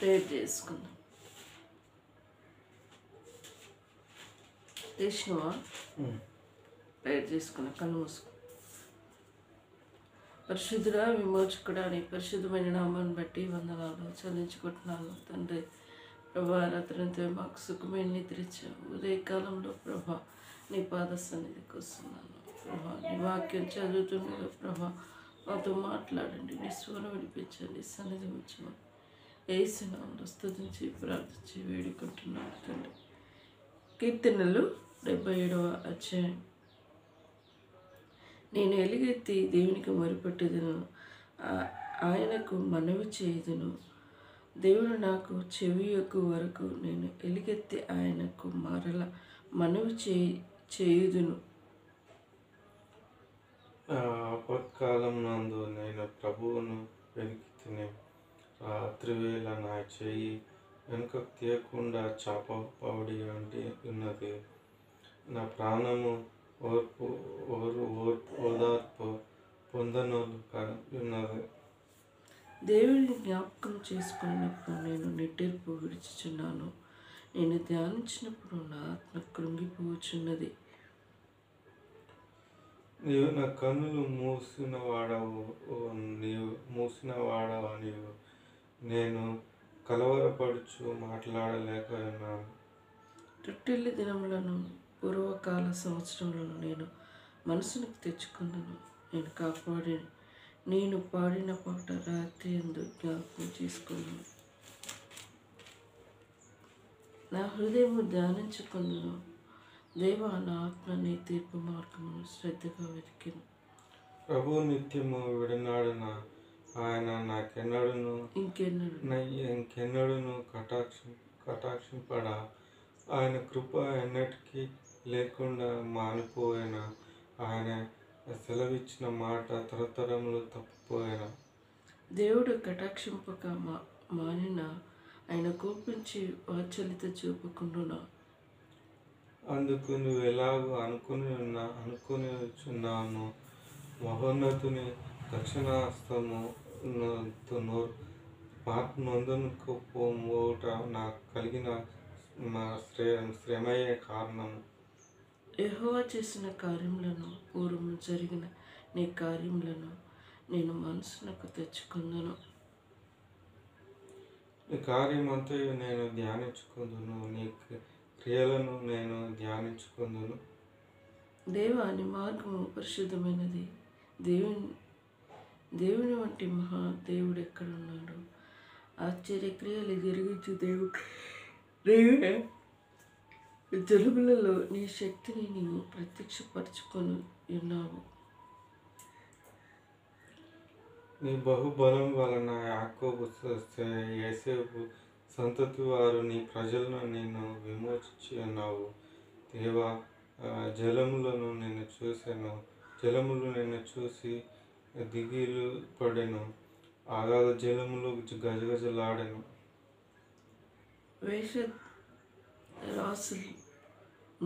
Prayer చేసుకుందాం. చేసినవా? Prayer చేసుకున్నా. కళ్ళు మూసుకో. పరిశుద్ధుడా, విమోచకుడా, నీ పరిశుద్ధమైన నామాన్ని బట్టి వందనాలు చెల్లించుకుంటున్నాను తండ్రి. ప్రభా, రాత్రంతా మాకు సుఖమైన నిద్ర ఇచ్చావు. ఉదయకాలంలో ప్రభా నీ పాద సన్నిధికి వస్తున్నాను. ప్రభా, నీ వాక్యం చదువుతుండగా ప్రభా మాతో మాట్లాడండి, నీ స్వరం వినిపించండి, సన్నిధి ఉంచమని యేసు నామములో స్తుతించి ప్రార్థించి వేడుకుంటున్నాను తండ్రి. కీర్తనలు 77వ అధ్యాయం. నేను ఎలుగెత్తి దేవునికి మొరపెట్టుదును, ఆయనకు మనవి చేయుదును. దేవుడు నాకు చెవియొగ్గు వరకు నేను ఎలుగెత్తి ఆయనకు మరల మనవి చేయుదును. ఆపత్కాలం నందు నేను ప్రభువును వెలికితిని. రాత్రివేళ నా చెయ్యి వెనుకకు తీయకుండా చాపబడి ఉన్నది. నా ప్రాణము ఓదార్పు పొందనోలు ఉన్నది. దేవుడిని జ్ఞాపకం చేసుకున్నప్పుడు నేను నిట్టూర్పు విడిచుచున్నాను. నేను ధ్యానించినప్పుడు నా ఆత్మ కృంగిపోచున్నది. నీవు నా కన్నులు మూసినవాడవు నీవు. నేను కలవరపడుచు మాట్లాడలేక ఉన్నాను. తొట్టిల్లి దినములను పూర్వకాల సంవత్సరములను నేను మనసునికి తెచ్చుకున్నాను. నేను పాడిన పాట రాత్రి యందు జ్ఞాపకం చేసుకున్నాను. నా హృదయము ధ్యానించుకున్నాను. దేవా, నా ఆత్మ నీ తీర్పు మార్గమును శ్రద్ధగా వెతికిను. ప్రభు నిత్యము విడనాడున ఆయన ఇంకెన్నడును కటాక్షింపడా. ఆయన కృప ఎన్నటికీ లేకుండా మానిపోయిన. ఆయన సెలవిచ్చిన మాట తరతరములు తప్పిపోయిన. దేవుడు కటాక్షింపక మానిన, ఆయన కోపించి వాత్సల్యత చూపకుండునా. అందుకు నువ్వు ఎలాగో అనుకునిచున్నాను. మహోన్నతుని దక్షిణాస్తము నొందనుకోపోవుట నాకు కలిగిన శ్రమయే కారణం. యెహోవా చేసిన కార్యములను, పూర్వము జరిగిన నీ కార్యములను నేను మనసునకు తెచ్చుకుందును. నీ కార్యమంతయు నేను ధ్యానించుకుందును, నీ క్రియలను నేను ధ్యానించుకుందును. దేవా, నీ మార్గము పరిశుద్ధమైనది. దేవుని వంటి మహా దేవుడు ఎక్కడున్నాడు? ఆశ్చర్యక్రియలు జరిగించు దేవుడే. జలములలో నీ శక్తిని నీవు ప్రత్యక్షపరచుకొని ఉన్నావు. నీ బహుబలం వలన యాకోబు యోసేపు సంతతి వారు నీ ప్రజలను నేను విమోచించి ఉన్నావు. దేవా, జలములు నిన్ను చూసి దిగిలు పడెను. ఆగాధ జలములు గజగజలాడెను.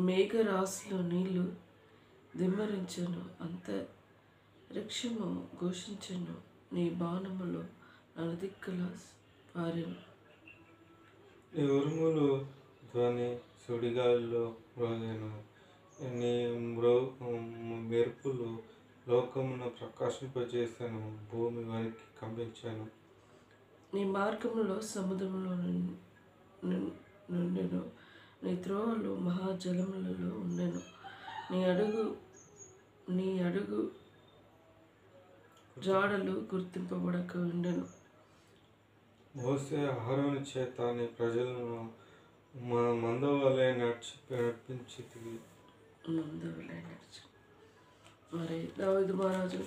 మేఘరాశులు నీళ్లు దిమ్మరించెను. అంతరిక్షము ఘోషించెను. నీ బాణములు నలుదిక్కులా పారెను. నీ ఉరుములు ధ్వని సుడిగాలిలో మ్రోగెను. నీ మెరుపులు లోకమును ప్రకాశింపజేసెను. భూమి వనికి కంపించెను. నీ మార్గములో సముద్రములో నుండెను. నీ త్రోవలు మహాజలములలో ఉండెను. నీ అడుగు జాడలు గుర్తింపబడక ఉండెను. మోసే అహరోను చేత నీ ప్రజలను మందవలె నడిపించితివి. మరి దావీదు మహారాజు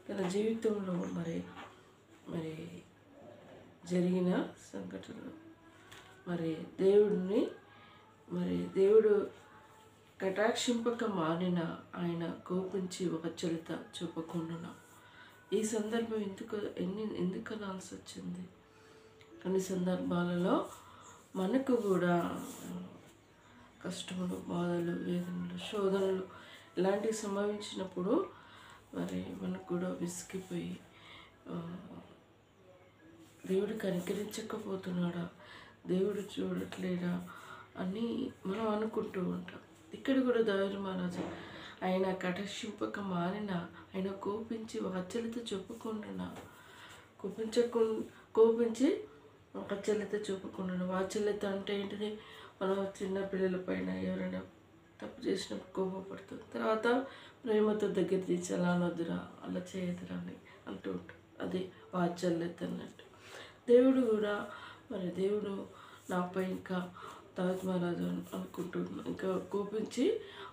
తన జీవితంలో మరి జరిగిన సంఘటనలు, దేవుడు కటాక్షింపక మానిన, ఆయన కోపించి వాత్సల్యత చూపకుండా. ఈ సందర్భం ఎందుకు అనాల్సి వచ్చింది? కొన్ని సందర్భాలలో మనకు కూడా కష్టములు, బాధలు, వేదనలు, శోధనలు ఇలాంటివి సంభవించినప్పుడు మనకు కూడా విసిగిపోయి దేవుడు కనికరించకపోతున్నాడా, దేవుడు చూడట్లేదా అని మనం అనుకుంటూ ఉంటాం. ఇక్కడ కూడా దావీదు మహారాజు ఆయన కటాక్షింపక మానిన, ఆయన కోపించి వాత్సల్యత చూపకుండా కోపించి వాత్సల్యత చూపకుండా. వాత్సల్యత అంటే ఏంటిది? మనం చిన్న పిల్లల పైన ఎవరైనా తప్పు చేసినప్పుడు కోపపడుతుంది, తర్వాత ప్రేమతో దగ్గర తీసి అలా అనొద్దురా, అలా చేయదురా అని అంటూ ఉంటాం. అది వాత్సల్యత అన్నట్టు. దేవుడు కూడా దేవుడు నాపై ఇంకా దావీదు మహారాజు అనుకుంటున్నాను, ఇంకా కోపించి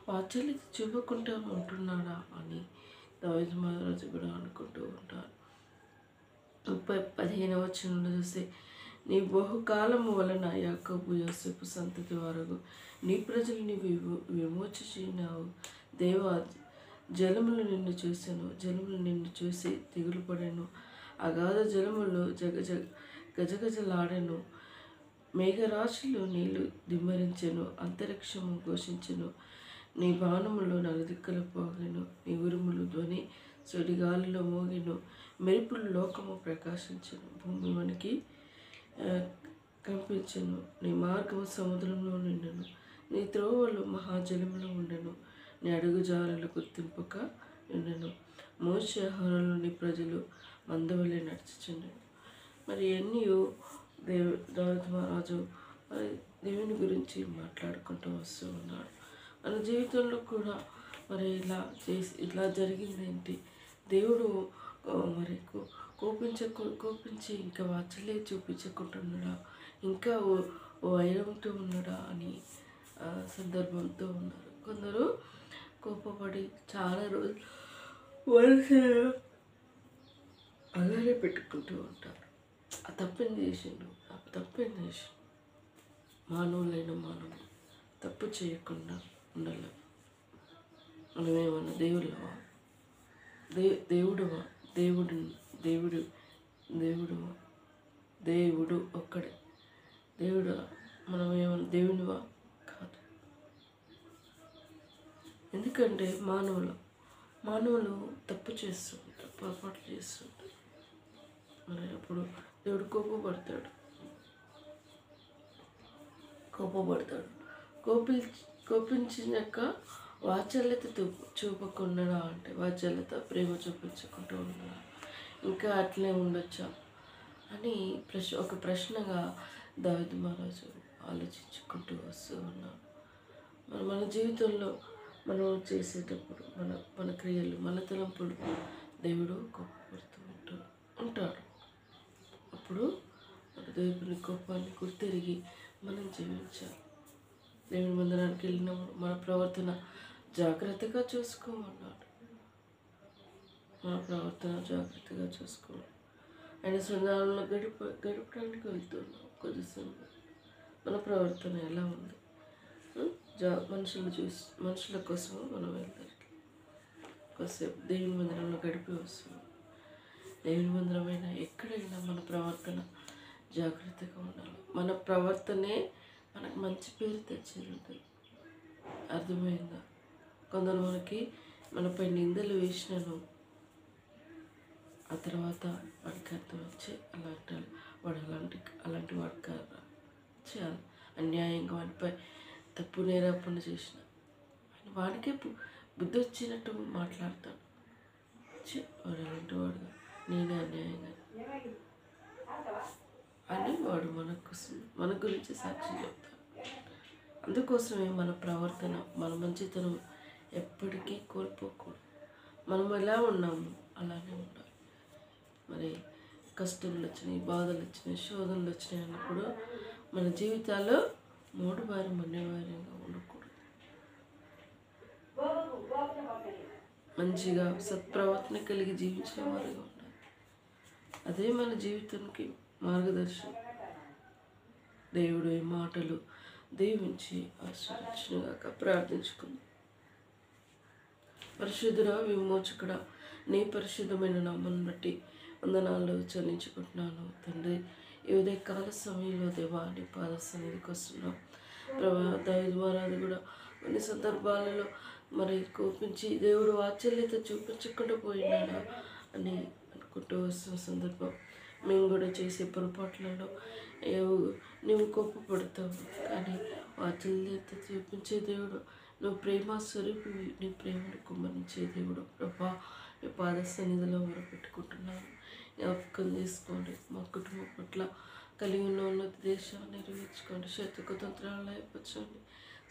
వాత్సల్యత చూపకుండా ఉంటున్నాడా అని దావీదు మహారాజు కూడా అనుకుంటూ ఉంటారు. 15వ వచనంలో చూస్తే, నీ బహుకాలము వలన యాకోబు యోసేపు సంతతి వరకు నీ ప్రజలు నీవు విమోచించినావు. దేవా, జలములు నిన్ను చూసి దిగులు పడాను. అగాధ జలములు గజగజలాడెను. మేఘరాశులు నీళ్లు దిమ్మరించెను. అంతరిక్షము ఘోషించెను. నీ బాణములు నలుదిక్కలు పోగెను. నీ ఉరుములు ధ్వని సుడిగాలిలో మోగెను. మెరుపులు లోకము ప్రకాశించెను. భూమి వనికి కంపించెను. నీ మార్గము సముద్రంలో నిండెను. నీ త్రోవలు మహాజలములో ఉండెను. నీ అడుగుజాడలు గుర్తింపక ఉండెను. మోషే అహరోనులు నీ ప్రజలు మందవలే నడుచుచుండెను. మరి ఎన్ని దావీదు మహారాజు దేవుని గురించి మాట్లాడుకుంటూ వస్తూ ఉన్నాడు. మన జీవితంలో కూడా ఇలా జరిగింది ఏంటి? దేవుడు కోపించి ఇంకా వాత్సల్యం చూపించకుంటున్నాడా, ఇంకా వైరంతో ఉన్నాడా అని సందర్భంతో ఉన్నారు. కొందరు కోపపడి చాలా రోజులు వరుసగా అలానే పెట్టుకుంటూ ఉంటారు. ఆ తప్పేం చేసిండు. మానవులైన మానవులు తప్పు చేయకుండా ఉండాలి. మనమేమన్నా దేవుళ్ళవా? దేవుడు ఒక్కడే. దేవుడు మనమేమన్నా దేవునివా? కాదు. ఎందుకంటే మానవులు తప్పు చేస్తూ ఉంటారు, పొరపాట్లు చేస్తుంటారు. మరి అప్పుడు దేవుడు కోపపడతాడు. కోపించినాక వాత్సల్యత చూపకుండా అంటే వాత్సల్యత ప్రేమ చూపించకుండా ఉండడా, ఇంకా అట్లే ఉండొచ్చా అని ఒక ప్రశ్నగా దావీదు మహారాజు ఆలోచించుకుంటూ వస్తూ ఉన్నాడు. మన జీవితంలో మనం చేసేటప్పుడు మన క్రియలు, మన తలంపులు దేవుడు కోపపడుతూ ఉంటాడు. అప్పుడు మన దేవుని కోపాన్ని గుర్తెరిగి మనం జీవించాలి. దేవుని మందిరానికి వెళ్ళినప్పుడు మన ప్రవర్తన జాగ్రత్తగా చూసుకోమన్నాడు. ఆయన సన్నిధానంలో గడపడానికి వెళ్తున్నాం. కొద్దిసేపు మన ప్రవర్తన ఎలా ఉంది? మనుషుల కోసం మనం వెళ్తాం. కొద్దిసేపు దేవుని మందిరంలో గడిపి వస్తున్నాం. దేవుని మందిరమైనా ఎక్కడైనా మన ప్రవర్తన జాగ్రత్తగా ఉండాలి. మన ప్రవర్తనే మనకు మంచి పేరు తెచ్చేది ఉంటుంది. అర్థమైందా? కొందరు మనపై నిందలు వేసినాను, ఆ తర్వాత వాడికి అర్థం వచ్చి అలాంటి వాడు కాదు, చాలా అన్యాయంగా వాడిపై తప్పు నేరాపణ చేసిన వాడికే బుద్ధి వచ్చినట్టు మాట్లాడతాడు. వాడు అలాంటి వాడుగా, నేనే అన్యాయంగా అని వాడు మన గురించి సాక్షి చెప్తాడు. అందుకోసమే మన ప్రవర్తన, మన మంచితనం ఎప్పటికీ కోల్పోకూడదు. మనం ఎలా ఉన్నాము అలానే ఉండాలి. మరి కష్టాలు వచ్చినాయి, బాధలు వచ్చినాయి, శోధనలు వచ్చినాయి అన్నప్పుడు మన జీవితాల్లో మూడువారం అన్యవారంగా ఉండకూడదు. మంచిగా సత్ప్రవర్తన కలిగి జీవించిన వారిగా ఉండాలి. అదే మన జీవితానికి మార్గదర్శనం. దేవుడు ఈ మాటలు దీవించి ఆశీర్వదించుగాక. ప్రార్థించుకుందాం. పరిశుద్ధుడా, విమోచకుడా, నీ పరిశుద్ధమైన నామమును బట్టి వందనాలు చెల్లించుకుంటున్నాను తండ్రి. ఈ ఉదయకాల సమయంలో దేవా నీ పాద సన్నిధికి వస్తున్నాం ప్రభా. దావీదు మహారాజు కూడా కొన్ని సందర్భాలలో కోపించి దేవుడు వాత్సల్యత చూపించకుండా పోయినాడా అని అనుకుంటూ వస్తున్న సందర్భం మేము కూడా చేసే పొరపాట్లలో నువ్వు కోపపడతావు, కానీ వాటిల్ని చూపించే దేవుడు, నువ్వు ప్రేమ స్వరూపివి, నీ ప్రేమను కుమ్మరించే దేవుడు ప్రభా. నీ పాద సన్నిధిలో మొరపెట్టుకుంటున్నాను. జ్ఞాపకం చేసుకోండి, మా కుటుంబం పట్ల కలిగి ఉన్న ఉన్నత దేశాన్ని నెరవేర్చుకోండి. శత్రుకు తంత్రాలు అయిపోచ్చండి.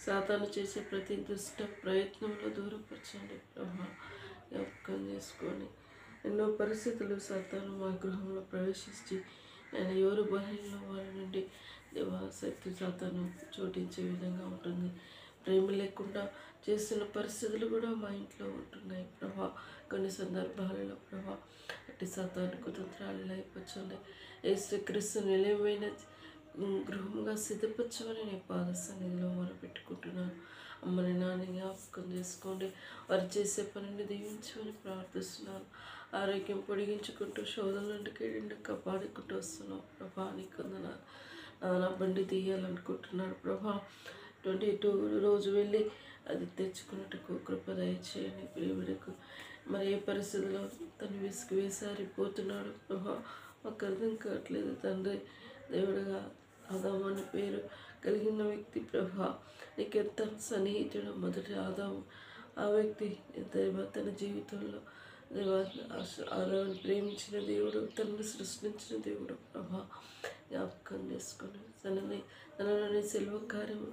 సాతాను చేసే ప్రతి దుష్ట ప్రయత్నంలో దూరపరచండి ప్రభా. జ్ఞాపకం చేసుకొని ఎన్నో పరిస్థితులు సాతాను మా గృహంలో ప్రవేశించి నేను ఎవరు బలహీన వారి నుండి దేవాశక్తి సాతాను చోటించే విధంగా ఉంటుంది. ప్రేమ లేకుండా చేస్తున్న పరిస్థితులు కూడా మా ఇంట్లో ఉంటున్నాయి ప్రభా. కొన్ని సందర్భాలలో ప్రభా అట్టి సాతాను కుతంత్రాలు అయిపోచ్చండి. యేసుక్రీస్తు నిలయమైన గృహంగా సిద్ధపరచమని నీ పాద సన్నిధిలో మొరపెట్టుకుంటున్నాను. అమ్మని నాన్న జ్ఞాపకం చేసుకోండి, వారు చేసే పనిని దీవించమని ప్రార్థిస్తున్నాను. ఆరోగ్యం పొడిగించుకుంటూ శోధన నుండి కేడిండి కాపాడుకుంటూ వస్తున్నాం ప్రభా. నీకు వందనాలు. నా బండి తీయాలనుకుంటున్నాడు ప్రభా. 22 రోజు వెళ్ళి అది తెచ్చుకున్నట్టుకు కృప దయచేయండి ప్రియుడికు. మరి ఏ పరిస్థితుల్లో తను విసుగు వేసారిపోతున్నాడు ప్రభా, మాకు అర్థం కావట్లేదు తండ్రి. దేవుడుగా ఆదాము అనే పేరు కలిగిన వ్యక్తి ప్రభా, నీకెంత సన్నిహితుడు మొదటి ఆదాము. ఆ వ్యక్తి తన జీవితంలో ఆదాముని ప్రేమించిన దేవుడు, తనని సృష్టించిన దేవుడు ప్రభా. జ్ఞాపకం చేసుకొని తనలోని సెలవు కార్యము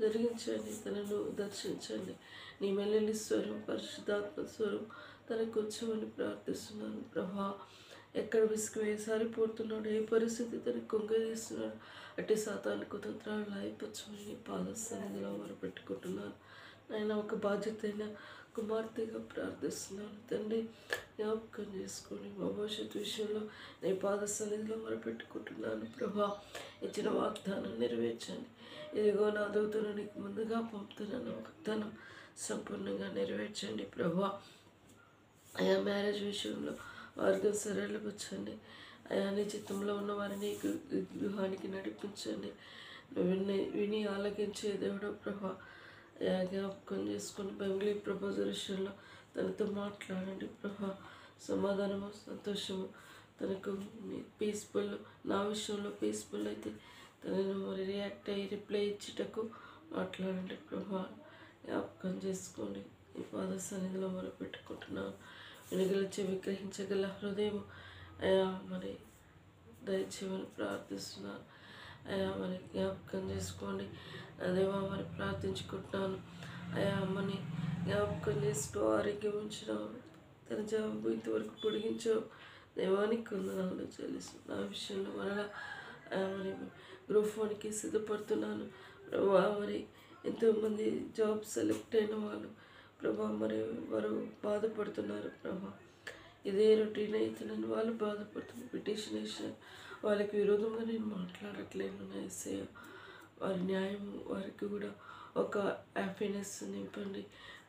జరిగించండి, తనను దర్శించండి. నీ మెల్లలి స్వరం, పరిశుద్ధాత్మ స్వరం తనకు వచ్చమని ప్రార్థిస్తున్నాను ప్రభా. ఎక్కడ విసుగు వేసారిపోతున్నాడు, ఏ పరిస్థితి తనకు కుంగదీస్తున్నాడు, అట్టి సాతాను కుతంత్రాలు అయిపోవచ్చమని నీ పాద సన్నిధిలో మొరపెట్టుకుంటున్నాను. నేను ఒక బాధ్యతైన కుమార్తెగా ప్రార్థిస్తున్నాను తండ్రి. జ్ఞాపకం చేసుకొని మా భవిష్యత్తు విషయంలో నీ పాద సన్నిధిలో మొరపెట్టుకుంటున్నాను ప్రభా. ఇచ్చిన వాగ్దానం నెరవేర్చండి. ఇదిగో నా దూతను నీకు ముందుగా పంపుతున్నాను, వాగ్దానం సంపూర్ణంగా నెరవేర్చండి ప్రభా. అయా మ్యారేజ్ విషయంలో మార్గం సరళపరచండి. అయా నీ చిత్తంలో ఉన్న వారిని గృహానికి నడిపించండి. విని ఆలకించే దేవుడు ప్రభా. అయా జ్ఞాపకం చేసుకుని బెంగళూరు ప్రపోజల్ విషయంలో తనతో మాట్లాడండి ప్రభా. సమాధానము, సంతోషము తనకు పీస్ఫుల్, నా విషయంలో పీస్ఫుల్ అయితే తనను మరి రియాక్ట్ అయ్యి రిప్లై ఇచ్చేటకు మాట్లాడండి ప్రభా. జ్ఞాపకం చేసుకోండి, ఈ పాద సన్నిధిలో మొరపెట్టుకుంటున్నాను. వెనుగల చెవి గ్రహించగల హృదయం అయా మరి దయచేయమని ప్రార్థిస్తున్నాను. అయా మరి జ్ఞాపకం చేసుకోండి. అదేవా మరి ప్రార్థించుకుంటున్నాను. అయా అమ్మని జ్ఞాపకం చేసుకో, ఆరోగ్యం ఉంచినావు, తన జవాబు ఇంతవరకు పొడిగించావు. దేవానికి వందనాలు చెల్లిస్తున్నాను. నా విషయంలో మరలా మరి గ్రూప్ 1కి సిద్ధపడుతున్నాను ప్రభా. మరి ఎంతోమంది జాబ్ సెలెక్ట్ అయిన వాళ్ళు ప్రభా, మరి వారు బాధపడుతున్నారు ప్రభా. ఇదే రొటీన్ అవుతున్నాను, వాళ్ళు బాధపడుతున్నారు. పిటిషన్ వేసిన వాళ్ళకి విరోధంగా నేను మాట్లాడట్లేను నా ఎస్ఐ. వారి న్యాయం వారికి కూడా ఒక హ్యాపీనెస్ నింపండి.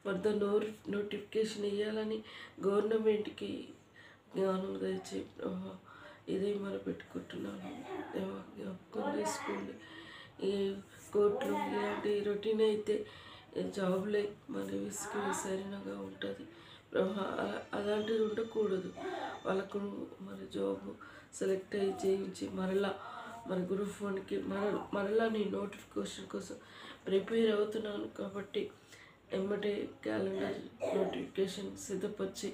వద్ద నోటిఫికేషన్ ఇవ్వాలని గవర్నమెంట్కి జ్ఞానం దయచేయి ప్రభా. ఇదే మనం పెట్టుకుంటున్నాను. జ్ఞాపకం చేసుకోండి. ఈ కోర్టులు ఇలాంటి రొటీన్ అయితే జాబ్లే మరి విసుగు విసరినగా ఉంటుంది ప్రభా. అలాంటిది ఉండకూడదు. వాళ్ళకు మరి జాబ్ సెలెక్ట్ అయ్యి చేయించి మరలా మరి గ్రూప్ 1కి మరలా నీ నోటిఫికేషన్ కోసం ప్రిపేర్ అవుతున్నాను కాబట్టి ఎమ్మటే క్యాలెండర్ నోటిఫికేషన్ సిద్ధపరిచి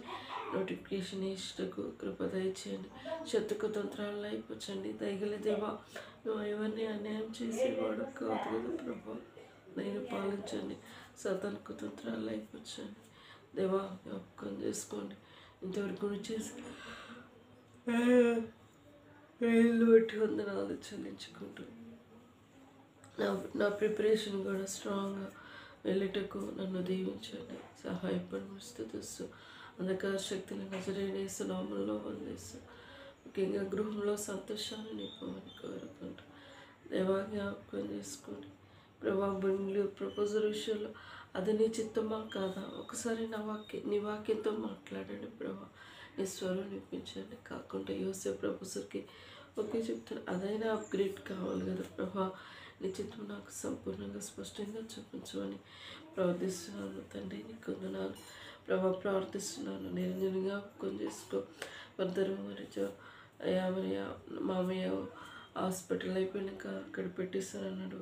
నోటిఫికేషన్ ఇష్టకు కృప దయచేయండి. శత్రుకు తంత్రాలను అయిపోవచ్చండి. దయగల దేవా, నువ్వు ఎవరిని అన్యాయం చేసేవాడు కాదు కదా ప్రభా. నేను పాలించండి. సాతానుకు తంత్రాలు అయిపోవచ్చండి దేవా. జ్ఞాపకం చేసుకోండి. ఇంతవరకు నువ్వు చేసి వేళ్ళు బట్టి వందనాలు చెల్లించుకుంటూ నా ప్రిపరేషన్ కూడా స్ట్రాంగ్గా వెళ్ళటకు నన్ను దీవించండి. సహాయపడి స్తుతిస్తూ అంధకార శక్తిని నజరేసు నామంలో వందేస్తూ ముఖ్యంగా గృహంలో సంతోషాన్ని నింపమని కోరుకుంటూ దేవా జ్ఞాపకం చేసుకోండి ప్రభా. బెంగళూరు ప్రపోజల్ విషయంలో అది నీ చిత్తమా కాదా, ఒకసారి నీ వాక్యంతో మాట్లాడండి ప్రభా. నీ స్వరం వినిపించండి. కాకుండా యోసేపు ప్రొఫెసర్కి ఓకే చెప్తాను, అదైనా అప్గ్రేడ్ కావాలి కదా ప్రభా. నీ చిత్తం నాకు సంపూర్ణంగా స్పష్టంగా చూపించమని ప్రార్థిస్తున్నాను తండ్రి. నీకు వందనాలు ప్రభా. ప్రార్థిస్తున్నాను నిరంజనంగా జ్ఞాపకం చేసుకో. వద్దరు మరి అయ్యా మరి మామయ్య హాస్పిటల్ అయిపోయినాక అక్కడ పెట్టేస్తానన్నాడు.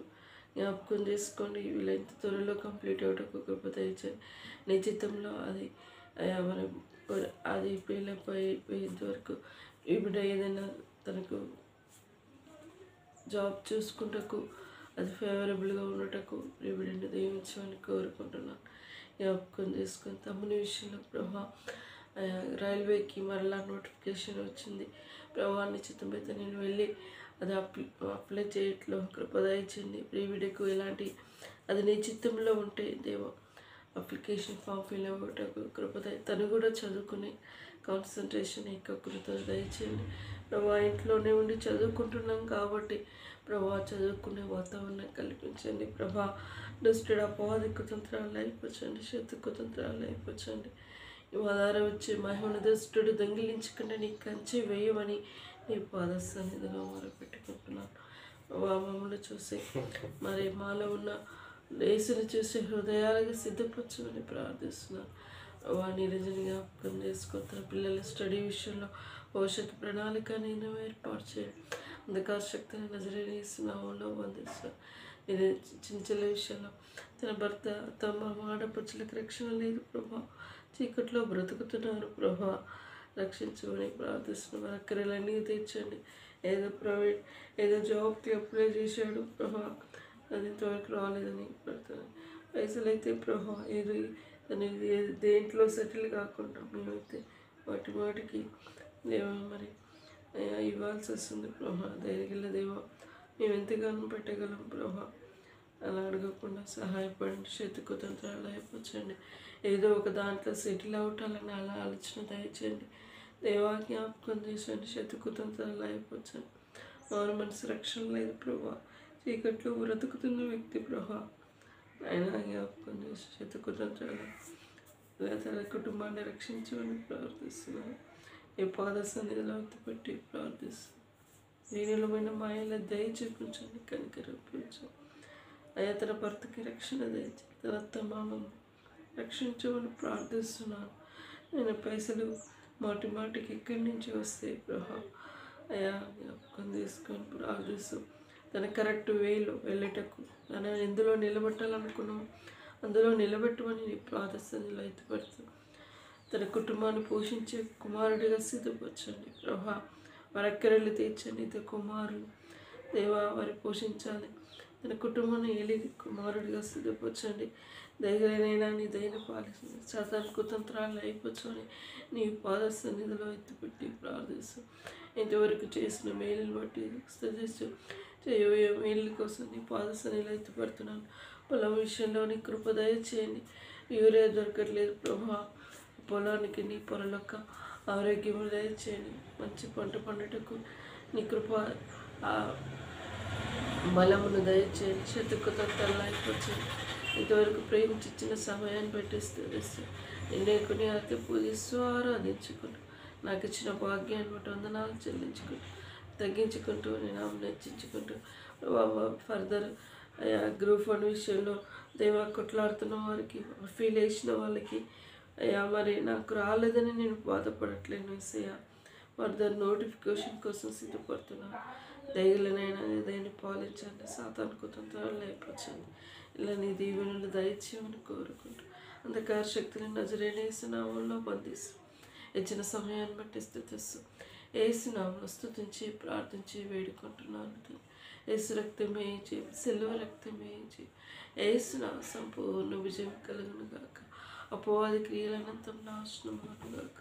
జ్ఞాపకం చేసుకోండి, వీళ్ళంత త్వరలో కంప్లీట్ అవ్వటకు కృప దయచేయండి. నీ చిత్తంలో అది అయ్యా మరి అది అయిపోయేంత వరకు ఈ బిడ్డ ఏదైనా తనకు జాబ్ చూసుకుంటకు అది ఫేవరబుల్గా ఉండటకు ఈ బిడ్డని దీవించమని కోరుకుంటున్నాను. జ్ఞాపకం చేసుకొని తమ్ముని విషయంలో ప్రభా రైల్వేకి మరలా నోటిఫికేషన్ వచ్చింది. ప్రభావాన్ని చిత్తమైతే నేను వెళ్ళి అది అప్లై చేయట్లో కృప దయచేయండి. ప్రీవిడకు ఎలాంటి అది నీ చిత్తంలో ఉంటే దేవో అప్లికేషన్ ఫామ్ ఫిల్ అవ్వటకు కృపద తను కూడా చదువుకుని కాన్సన్ట్రేషన్ ఏకాగ్రత దయచేయండి. ప్రభా ఇంట్లోనే ఉండి చదువుకుంటున్నాం కాబట్టి ప్రభా చదువుకునే వాతావరణం కల్పించండి. ప్రభా దుష్టుడు అపవాది కుతంత్రాలు అయిపోవచ్చండి, శత్రు కుతంత్రాలు అయిపోవచ్చండి. ఈ ఆధారం వచ్చే మహిమను దుష్టుడు దొంగిలించకుండా నీ కంచె వేయమని నీ పాద సన్నిధిలో మొరపెట్టుకుంటున్నాను. ప్రభా మమ్మల్ని చూసి మరి మాలో ఉన్న యేసుని చూసే హృదయాలకు సిద్ధపరచమని ప్రార్థిస్తున్నాను. వాడిని నిజంగా జ్ఞాపకం చేసుకుంటారు. పిల్లల స్టడీ విషయంలో భవిష్యత్తు ప్రణాళిక నేను ఏర్పాటు చేయండి. అంధకార శక్తిని నజరేస్తున్నాలో బంధిస్తాను. ఇది చిన్న విషయంలో తన భర్త తమ ఆడపడుచులకు రక్షణ లేదు ప్రభా, చీకట్లో బ్రతుకుతున్నారు ప్రభా, రక్షించమని ప్రార్థిస్తున్నాం. అక్కరలన్నీ తీర్చండి. ఏదో జాబ్కి అప్లై చేశాడు ప్రభా, అది ఇంతవరకు రాలేదని పడుతుంది. పైసలు అయితే ప్రభా ఏది అనేది దేంట్లో సెటిల్ కాకుండా మేమైతే వాటికి దేవ మరి ఇవ్వాల్సి వస్తుంది ప్రభా. ధైర్యగల దేవ మేము ఎంతగానో పెట్టగలం ప్రభా. అలా అడగకుండా సహాయపడండి. శత్రు కుతంత్రాలు అయిపోవచ్చండి. ఏదో ఒక దాంట్లో సెటిల్ అవటాలని అలా ఆలోచన దయచేయండి. దేవా జ్ఞాపకం చేసండి. శత్రు కుతంత్రాలు అయిపోవచ్చండి. మారు మనసు రక్షణ లేదు ప్రభా, చీకట్లో బ్రతుకుతున్న వ్యక్తి ప్రభా ఆయన జ్ఞాపకం చేసి శత్రు కుతంత్రాలు తన కుటుంబాన్ని రక్షించమని ప్రార్థిస్తున్నాను. ఈ పాద సన్నిధిలో పెట్టి ప్రార్థిస్తున్నాను. దీనిలోమైన మాయల దయ చూపించండి, కనికరించండి. అయ్యా తన భర్తకి రక్షణ దయచేసి తన అత్తమామను రక్షించమని ప్రార్థిస్తున్నాను. నేను పైసలు మాటికి ఎక్కడి నుంచి వస్తాయి ప్రభా అయ్యా జ్ఞాపకం తీసుకొని ప్రార్థిస్తూ తన కరెక్ట్ వేలో వెళ్ళేటకు తన ఎందులో నిలబెట్టాలనుకున్నాము అందులో నిలబెట్టమని నీ ప్రార్థనలో ఎత్తుపడుతూ తన కుటుంబాన్ని పోషించే కుమారుడిగా సిద్ధపరచండి ప్రభా. వారి అక్కరలు తీర్చండి. ఇద్దరు కుమారులు దేవా వారి పోషించాలి. తన కుటుంబాన్ని ఏలి కుమారుడిగా సిద్ధపరచండి. దయగలనైనా నీ దయను పాలిస్తుంది. సాతాను కుతంత్రాలు అయిపోవచ్చని నీ పాద సన్నిధిలో ఎత్తిపెట్టి ప్రార్థిస్తూ ఇంతవరకు చేసిన మేలుని బట్టి స్థితిస్తూ చేయబోయే మేలు కోసం నీ పాద సన్నిధిలో ఎత్తిపడుతున్నాను. పొలం విషయంలో నీ కృప దయచేయండి. యూరియా దొరకట్లేదు ప్రభా, పొలానికి నీ పొరలొక్క ఆరోగ్యం దయచేయండి. మంచి పంట పండుటకు నీ కృప బలమును దయచేయండి. శత్రుకుతంత్రాలు అయిపోయింది. ఇంతవరకు ప్రేమించిన సమయాన్ని పెట్టేస్తూ నిన్నే అతి పూజిస్తూ ఆరాధించుకుంటూ నాకు ఇచ్చిన భాగ్యాన్ని బట్టి వందనాలు చెల్లించుకుంటూ తగ్గించుకుంటూ నేను హెచ్చించుకుంటూ ఫర్దర్ గ్రూప్ 1 విషయంలో దేవా కొట్లాడుతున్న వారికి ఫీల్ చేసిన వాళ్ళకి అయ్యా మరి నాకు రాలేదని నేను బాధపడట్లేను. ఏసయ్యా ఫర్దర్ నోటిఫికేషన్ కోసం సిద్ధపడుతున్నాను. దయలనైనా ఏదైనా పాలించండి. సాతాను కుతంత్రాలు లేపచ్చండి. ఇలా నీ దీవెనలు దయచేయమని కోరుకుంటూ అంధకార శక్తిని నజరేయుడైన యేసు నామములో బంధిస్తూ ఇచ్చిన సమయాన్ని బట్టి స్తుతిస్తూ యేసు నామములో స్తుతించి ప్రార్థించి వేడుకుంటున్నాను. యేసు రక్తమే జయం, సిలువ రక్తమే జయం. యేసు నామమున సంపూర్ణ విజయం కలుగును గాక. అపవాది క్రియలనంతం నాశనం అగును గాక.